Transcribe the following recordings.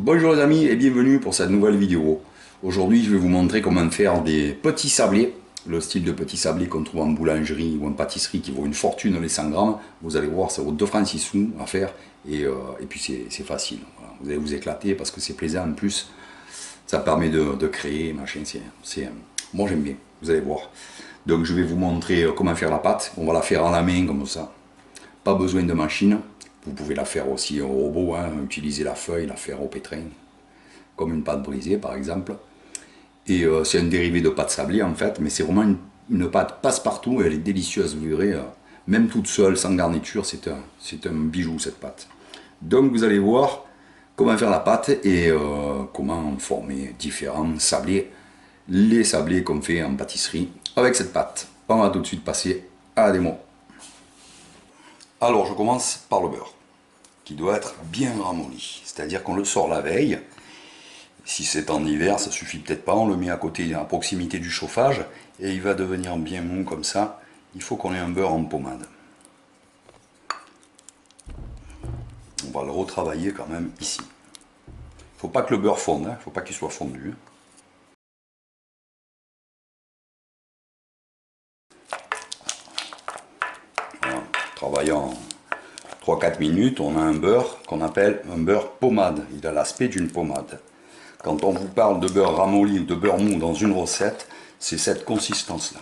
Bonjour les amis et bienvenue pour cette nouvelle vidéo. Aujourd'hui je vais vous montrer comment faire des petits sablés. Le style de petits sablés qu'on trouve en boulangerie ou en pâtisserie qui vaut une fortune les 100 grammes. Vous allez voir, ça vaut 2 francs 6 sous à faire et puis c'est facile. Voilà. Vous allez vous éclater parce que c'est plaisant en plus. Ça permet de créer, machin, moi j'aime bien, vous allez voir. Donc je vais vous montrer comment faire la pâte. On va la faire à la main comme ça. Pas besoin de machine. Vous pouvez la faire aussi au robot, hein, utiliser la feuille, la faire au pétrin, comme une pâte brisée par exemple. Et c'est un dérivé de pâte sablée en fait, mais c'est vraiment une pâte passe-partout et elle est délicieuse, vous verrez. Même toute seule, sans garniture, c'est un bijou cette pâte. Donc vous allez voir comment faire la pâte et comment former différents sablés, les sablés qu'on fait en pâtisserie avec cette pâte. On va tout de suite passer à la démo. Alors je commence par le beurre, qui doit être bien ramolli, c'est-à-dire qu'on le sort la veille. Si c'est en hiver, ça suffit peut-être pas, on le met à côté, à proximité du chauffage, et il va devenir bien mou comme ça. Il faut qu'on ait un beurre en pommade. On va le retravailler quand même ici. Il ne faut pas que le beurre fonde, il ne faut pas qu'il soit fondu. Voilà. Travaillant 3-4 minutes, on a un beurre qu'on appelle un beurre pommade. Il a l'aspect d'une pommade. Quand on vous parle de beurre ramolli ou de beurre mou dans une recette, c'est cette consistance-là.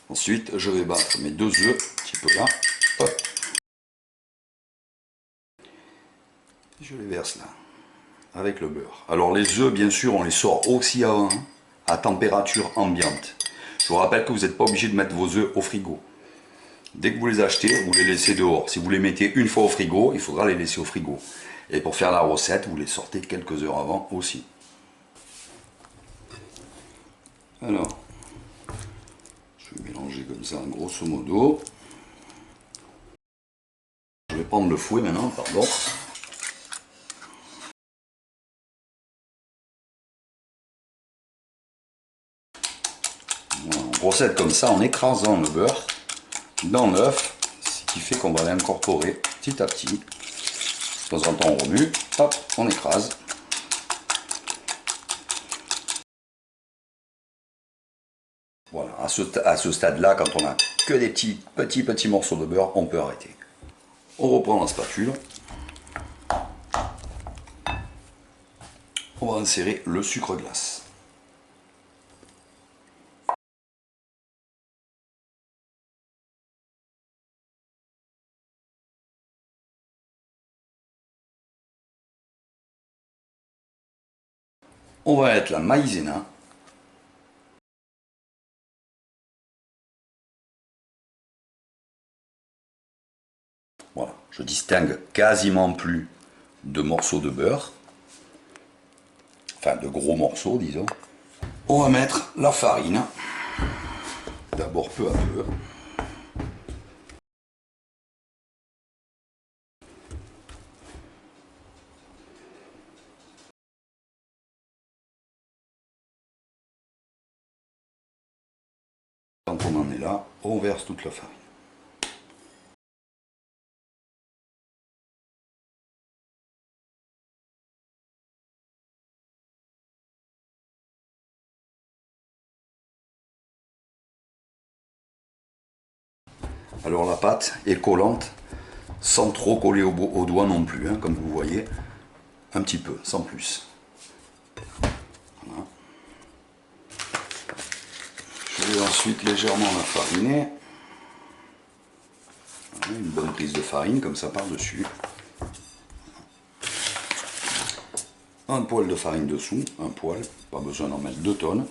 Ensuite, je vais battre mes 2 œufs, un petit peu là. Hop. Je les verse là, avec le beurre. Alors les œufs, bien sûr, on les sort aussi avant, hein, à température ambiante. Je vous rappelle que vous n'êtes pas obligé de mettre vos œufs au frigo. Dès que vous les achetez, vous les laissez dehors. Si vous les mettez une fois au frigo, il faudra les laisser au frigo. Et pour faire la recette, vous les sortez quelques heures avant aussi. Alors, je vais mélanger comme ça, grosso modo. Je vais prendre le fouet maintenant, pardon. Voilà, on procède comme ça en écrasant le beurre dans l'œuf, ce qui fait qu'on va l'incorporer petit à petit. De temps en temps on remue, hop, on écrase. Voilà, à ce stade-là, quand on a que des petits morceaux de beurre, on peut arrêter. On reprend la spatule. On va insérer le sucre glace. On va mettre la maïzena. Voilà, je distingue quasiment plus de morceaux de beurre. Enfin, de gros morceaux, disons. On va mettre la farine. D'abord peu à peu. Quand on en est là, on verse toute la farine. Alors la pâte est collante, sans trop coller au doigt non plus, hein, comme vous voyez. Un petit peu, sans plus. Voilà. Je vais ensuite légèrement la fariner. Voilà, une bonne prise de farine, comme ça par-dessus. Un poil de farine dessous, un poil, pas besoin d'en mettre 2 tonnes.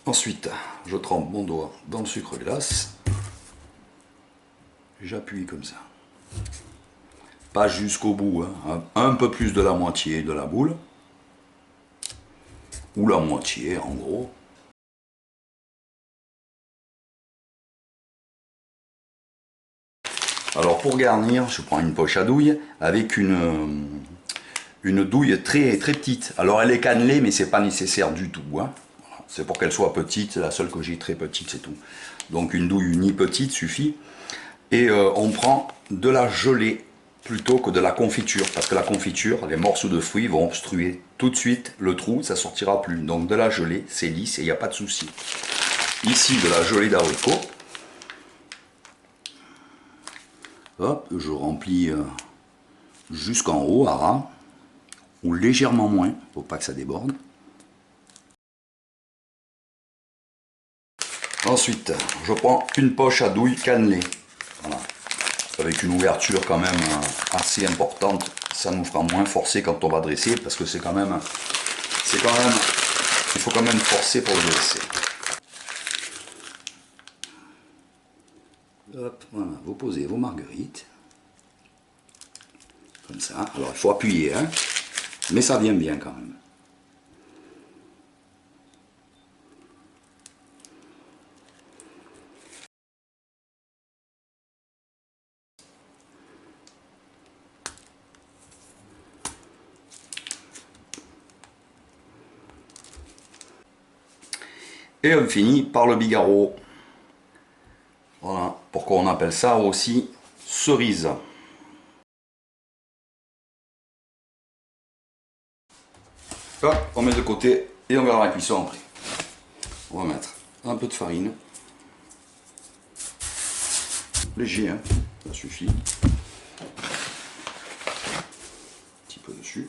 Ensuite, je trempe mon doigt dans le sucre glace. J'appuie comme ça. Pas jusqu'au bout, hein. Un peu plus de la moitié de la boule. Ou la moitié, en gros. Alors pour garnir, je prends une poche à douille avec une douille très petite. Alors elle est cannelée, mais c'est pas nécessaire du tout. Hein. Voilà. C'est pour qu'elle soit petite, la seule que j'ai très petite, c'est tout. Donc une douille unie petite suffit. Et on prend de la gelée plutôt que de la confiture, parce que la confiture, les morceaux de fruits vont obstruer tout de suite le trou, ça sortira plus. Donc de la gelée, c'est lisse et il n'y a pas de souci. Ici, de la gelée d'abricot. Hop, je remplis jusqu'en haut à ras, ou légèrement moins, pour pas que ça déborde. Ensuite, je prends une poche à douille cannelée. Voilà. Avec une ouverture quand même assez importante, ça nous fera moins forcer quand on va dresser, parce que il faut quand même forcer pour le dresser. Hop, voilà, vous posez vos marguerites, comme ça. Alors il faut appuyer, hein, mais ça vient bien quand même. Et on finit par le bigarreau. Voilà, pourquoi on appelle ça aussi cerise. Hop, on met de côté et on verra la cuisson après. On va mettre un peu de farine. Léger, hein, ça suffit. Un petit peu dessus.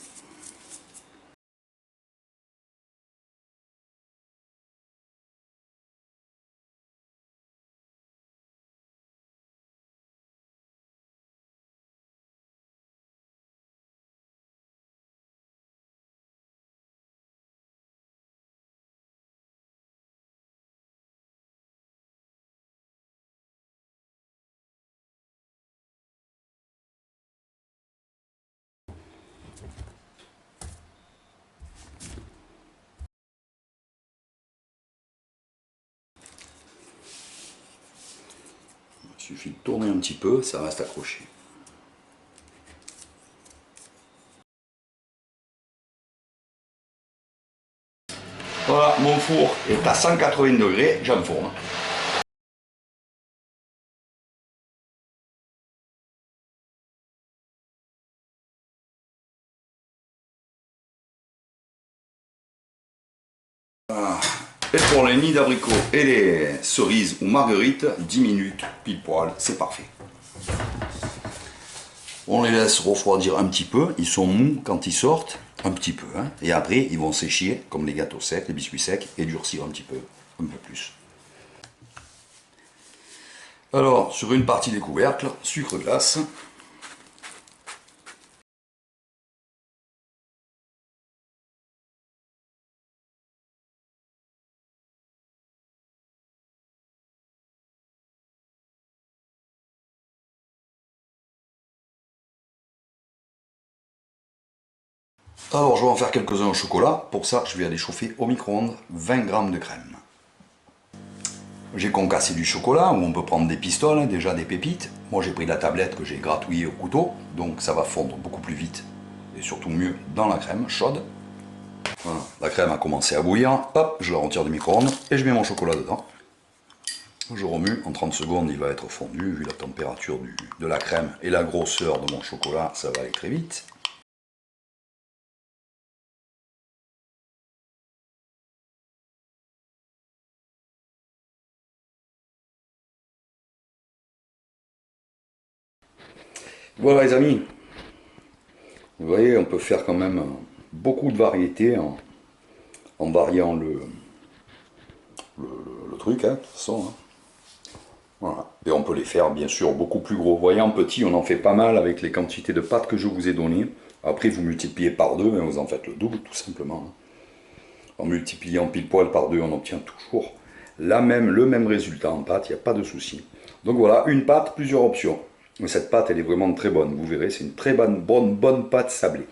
Il suffit de tourner un petit peu, ça reste accroché. Voilà, mon four est à 180 degrés, j'enfourne. Voilà. Et pour les nids d'abricots et les cerises ou marguerites, 10 minutes, pile poil, c'est parfait. On les laisse refroidir un petit peu, ils sont mous quand ils sortent, un petit peu, hein, et après ils vont sécher, comme les gâteaux secs, les biscuits secs, et durcir un peu plus. Alors, sur une partie des couvercles, sucre glace. Alors, je vais en faire quelques-uns au chocolat. Pour ça, je vais aller chauffer au micro-ondes 20 g de crème. J'ai concassé du chocolat, où on peut prendre des pistoles, hein, déjà des pépites. Moi, j'ai pris la tablette que j'ai gratouillée au couteau, donc ça va fondre beaucoup plus vite, et surtout mieux dans la crème chaude. Voilà, la crème a commencé à bouillir, hop, je la retire du micro-ondes, et je mets mon chocolat dedans. Je remue, en 30 secondes, il va être fondu, vu la température de la crème et la grosseur de mon chocolat, ça va aller très vite. Voilà les amis, vous voyez, on peut faire quand même beaucoup de variétés en variant le truc, hein, de toute façon. Hein. Voilà. Et on peut les faire bien sûr beaucoup plus gros. Vous voyez, en petit, on en fait pas mal avec les quantités de pâtes que je vous ai données. Après, vous multipliez par 2, mais vous en faites le double, tout simplement. En multipliant pile poil par 2, on obtient toujours le même résultat en pâte, il n'y a pas de souci. Donc voilà, une pâte, plusieurs options. Mais cette pâte, elle est vraiment très bonne. Vous verrez, c'est une très bonne pâte sablée.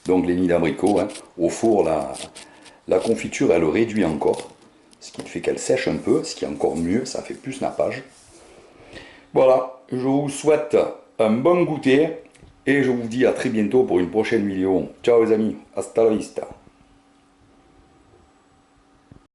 Donc les nids d'abricots, hein, au four, la confiture, elle réduit encore. Ce qui fait qu'elle sèche un peu, ce qui est encore mieux, ça fait plus nappage. Voilà, je vous souhaite un bon goûter et je vous dis à très bientôt pour une prochaine vidéo. Ciao les amis, hasta la vista.